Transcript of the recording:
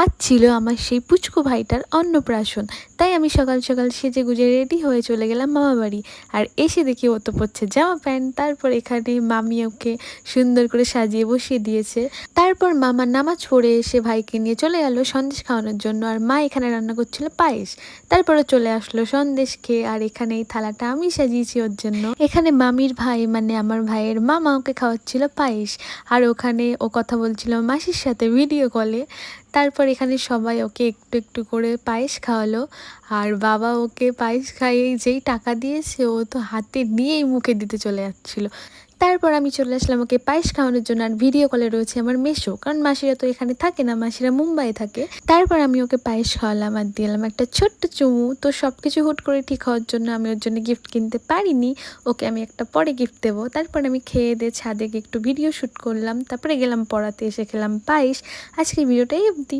আজ ছিল আমার সেই পুচকু ভাইটার অন্নপ্রাশন। তাই আমি সকাল সকাল সেজে গুজে রেডি হয়ে চলে গেলাম মামা বাড়ি। আর এসে দেখি ও তো পরছে জামা প্যান্ট। তারপর এখানে মামি ওকে সুন্দর করে সাজিয়ে বসিয়ে দিয়েছে। তারপর মামা নামাজ পড়ে এসে ভাইকে নিয়ে চলে গেল সন্দেশ খাওয়ানোর জন্য। আর মা এখানে রান্না করছিল পায়েস। তারপরে চলে আসলো সন্দেশ খেয়ে। আর এখানে এই থালাটা আমি সাজিয়েছি ওর জন্য। এখানে মামির ভাই মানে আমার ভাইয়ের মামা ওকে খাওয়াচ্ছিল পায়েস। আর ওখানে ও কথা বলছিল মাসির সাথে ভিডিও কলে। তারপর এখানে সবাই ওকে একটু একটু করে পায়েস খাওয়ালো। আর বাবা ওকে পায়েস খাইয়ে যেই টাকা দিয়েছে ও তো হাতে নিয়েই মুখে দিতে চলে যাচ্ছিল। তারপর আমি চলে আসলাম ওকে পায়েস খাওয়ানোর জন্য। আর ভিডিও কলে রয়েছে আমার মেসো, কারণ মাসিরা তো এখানে থাকে না, মাসিরা মুম্বাই থাকে। তারপর আমি ওকে পায়েস খাওয়ালাম আর দিলাম একটা ছোট্ট চুমু। তো সব কিছু হুট করে ঠিক হওয়ার জন্য আমি ওর জন্য গিফট কিনতে পারিনি। ওকে আমি একটা পরে গিফট দেবো। তারপর আমি খেয়ে দিয়ে ছাদে গিয়ে একটু ভিডিও শ্যুট করলাম। তারপরে গেলাম পড়াতে, এসে খেলাম পায়েস। আজকের ভিডিওটাই অবধি।